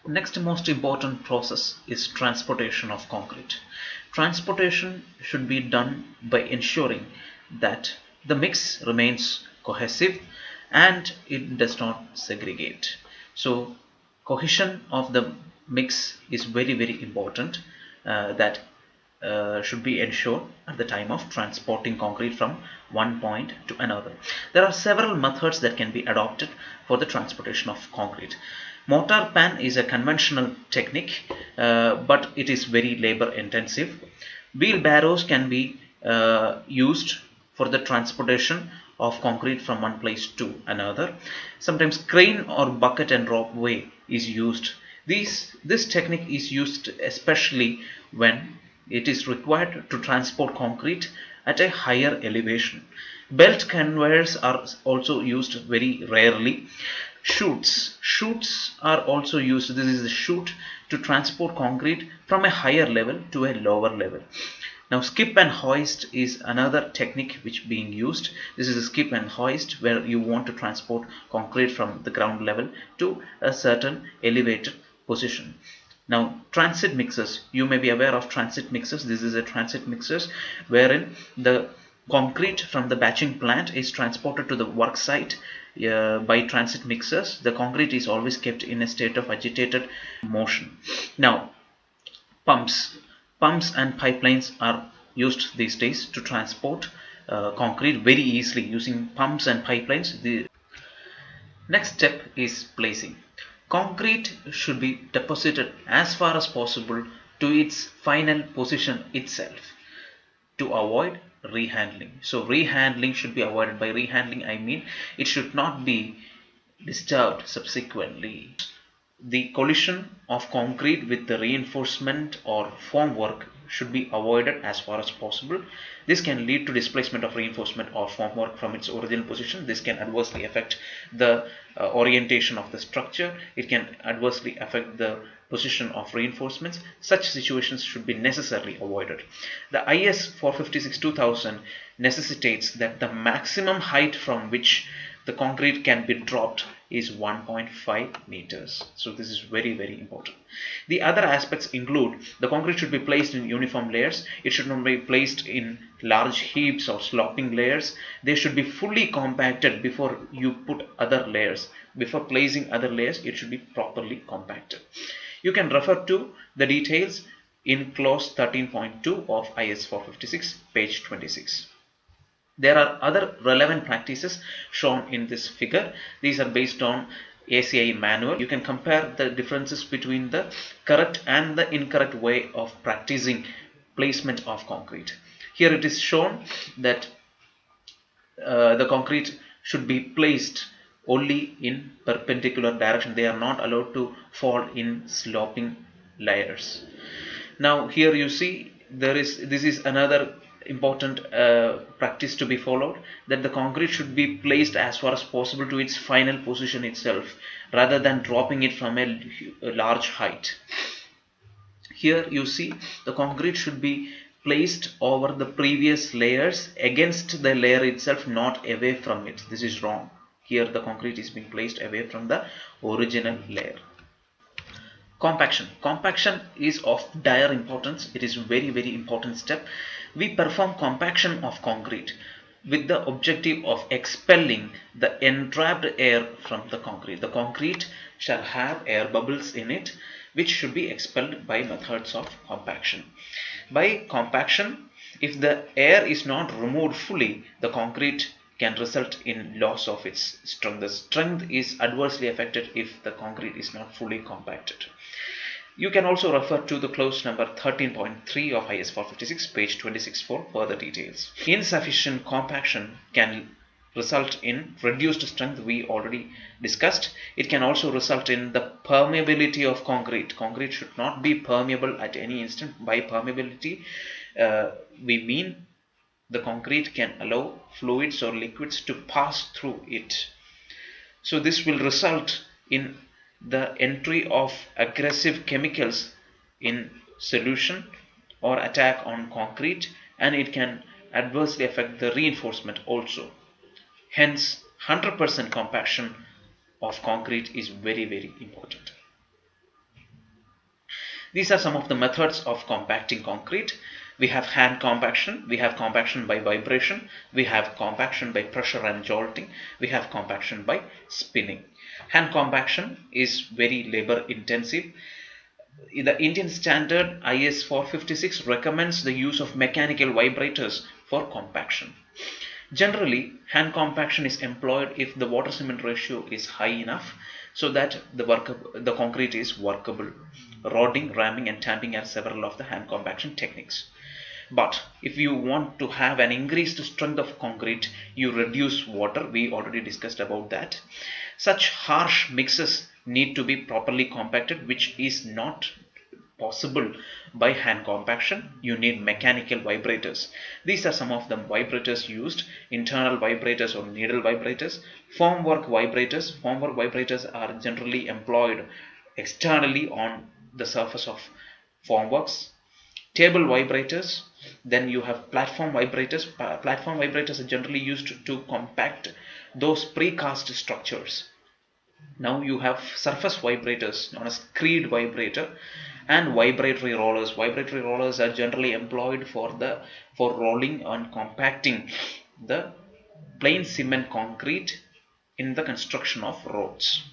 Next most important process is transportation of concrete. Transportation should be done by ensuring that the mix remains cohesive and it does not segregate. So cohesion of the mix is very important, that should be ensured at the time of transporting concrete from one point to another. There are several methods that can be adopted for the transportation of concrete. Mortar pan is a conventional technique, but it is very labor intensive. Wheelbarrows can be used for the transportation of concrete from one place to another. Sometimes crane or bucket and rope way is used. This technique is used especially when it is required to transport concrete at a higher elevation. Belt conveyors are also used very rarely. Chutes are also used. This is a chute to transport concrete from a higher level to a lower level. Now skip and hoist is another technique which being used. This is a skip and hoist where you want to transport concrete from the ground level to a certain elevated position. Now transit mixers, you may be aware of transit mixers. This is a transit mixers wherein the concrete from the batching plant is transported to the work site by transit mixers. The concrete is always kept in a state of agitated motion. Now pumps and pipelines are used these days to transport concrete very easily using pumps and pipelines. The next step is placing. Concrete should be deposited as far as possible to its final position itself to avoid rehandling. So rehandling should be avoided. By rehandling I mean it should not be disturbed subsequently. The collision of concrete with the reinforcement or formwork should be avoided as far as possible. This can lead to displacement of reinforcement or formwork from its original position. This can adversely affect the orientation of the structure. It can adversely affect the position of reinforcements. Such situations should be necessarily avoided. The IS 456-2000 necessitates that the maximum height from which the concrete can be dropped is 1.5 meters. So this is very important. The other aspects include the concrete should be placed in uniform layers. It should not be placed in large heaps or sloping layers. They should be fully compacted before you put other layers. Before placing other layers, it should be properly compacted. You can refer to the details in clause 13.2 of IS 456, page 26. There are other relevant practices shown in this figure. These are based on ACI manual. You can compare the differences between the correct and the incorrect way of practicing placement of concrete. Here it is shown that the concrete should be placed only in perpendicular direction. They are not allowed to fall in sloping layers. Now here you see this is another important practice to be followed, that the concrete should be placed as far as possible to its final position itself rather than dropping it from a large height. Here you see the concrete should be placed over the previous layers against the layer itself, not away from it. This is wrong. Here the concrete is being placed away from the original layer. Compaction is of dire importance. It is very important step. We perform compaction of concrete with the objective of expelling the entrapped air from the concrete. The concrete shall have air bubbles in it, which should be expelled by methods of compaction. By compaction, if the air is not removed fully, the concrete can result in loss of its strength. The strength is adversely affected if the concrete is not fully compacted. You can also refer to the clause number 13.3 of IS 456, page 26 for further details. Insufficient compaction can result in reduced strength, we already discussed. It can also result in the permeability of concrete. Concrete should not be permeable at any instant. By permeability, we mean the concrete can allow fluids or liquids to pass through it. So this will result in the entry of aggressive chemicals in solution or attack on concrete, and it can adversely affect the reinforcement also. Hence 100% compaction of concrete is very important. These are some of the methods of compacting concrete. We have hand compaction, we have compaction by vibration, we have compaction by pressure and jolting, we have compaction by spinning. Hand compaction is very labor intensive. The Indian standard IS 456 recommends the use of mechanical vibrators for compaction. Generally, hand compaction is employed if the water cement ratio is high enough so that the concrete is workable. Rodding, ramming and tamping are several of the hand compaction techniques. But if you want to have an increased strength of concrete, you reduce water. We already discussed about that. Such harsh mixes need to be properly compacted, which is not possible by hand compaction. You need mechanical vibrators. These are some of the vibrators used: internal vibrators or needle vibrators, formwork vibrators. Formwork vibrators are generally employed externally on the surface of formworks. Table vibrators. Then you have platform vibrators. Platform vibrators are generally used to compact those precast structures. Now you have surface vibrators known as screed vibrator and vibratory rollers. Vibratory rollers are generally employed for rolling and compacting the plain cement concrete in the construction of roads.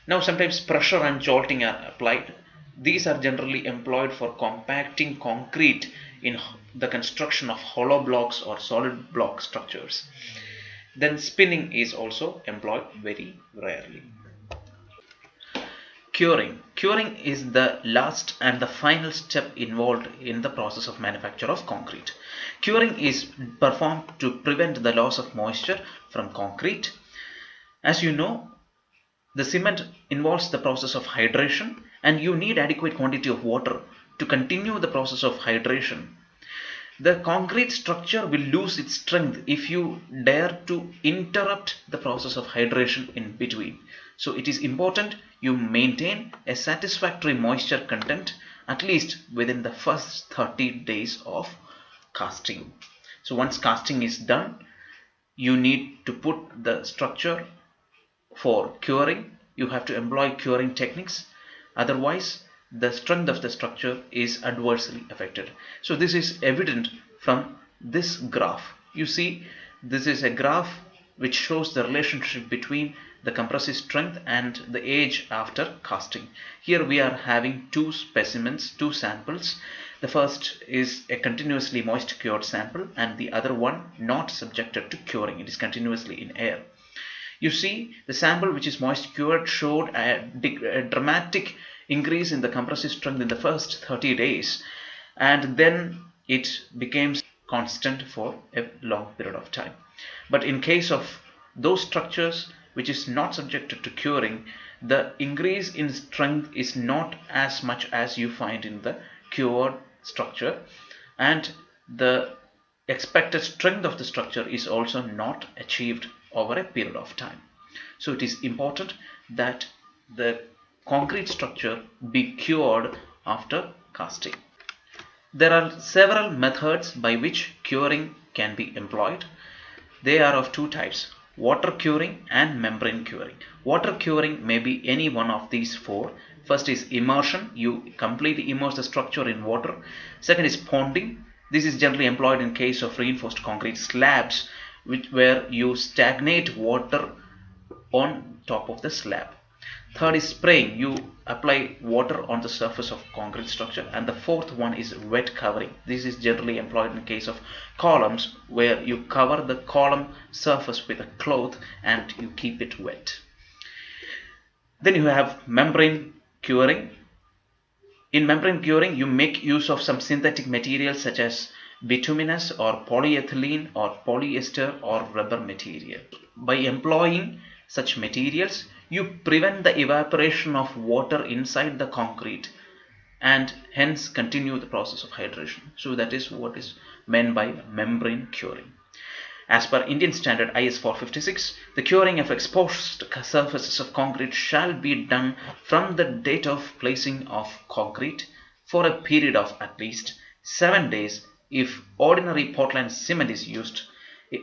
Now sometimes pressure and jolting are applied. These are generally employed for compacting concrete in the construction of hollow blocks or solid block structures. Then spinning is also employed very rarely. Curing. Curing is the last and the final step involved in the process of manufacture of concrete. Curing is performed to prevent the loss of moisture from concrete. As you know, the cement involves the process of hydration, and you need adequate quantity of water to continue the process of hydration. The concrete structure will lose its strength if you dare to interrupt the process of hydration in between. So it is important you maintain a satisfactory moisture content at least within the first 30 days of casting. So once casting is done, you need to put the structure for curing. You have to employ curing techniques, otherwise the strength of the structure is adversely affected. So this is evident from this graph. You see, this is a graph which shows the relationship between the compressive strength and the age after casting. Here we are having two specimens, two samples. The first is a continuously moist cured sample and the other one not subjected to curing. It is continuously in air. You see, the sample which is moist cured showed a dramatic increase in the compressive strength in the first 30 days, and then it became constant for a long period of time. But in case of those structures which is not subjected to curing, the increase in strength is not as much as you find in the cured structure, and the expected strength of the structure is also not achieved over a period of time. So it is important that the concrete structure be cured after casting. There are several methods by which curing can be employed. They are of two types: water curing and membrane curing. Water curing may be any one of these four. First is immersion. You completely immerse the structure in water. Second is ponding. This is generally employed in case of reinforced concrete slabs, where you stagnate water on top of the slab. Third is spraying. You apply water on the surface of concrete structure. And the fourth one is wet covering. This is generally employed in case of columns, where you cover the column surface with a cloth and you keep it wet. Then you have membrane curing. In membrane curing, you make use of some synthetic materials such as bituminous or polyethylene or polyester or rubber material. By employing such materials, you prevent the evaporation of water inside the concrete and hence continue the process of hydration. So that is what is meant by membrane curing. As per Indian standard IS 456, the curing of exposed surfaces of concrete shall be done from the date of placing of concrete for a period of at least 7 days if ordinary Portland cement is used,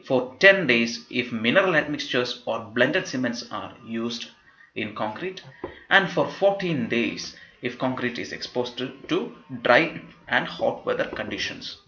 for 10 days if mineral admixtures or blended cements are used in concrete, and for 14 days if concrete is exposed to dry and hot weather conditions.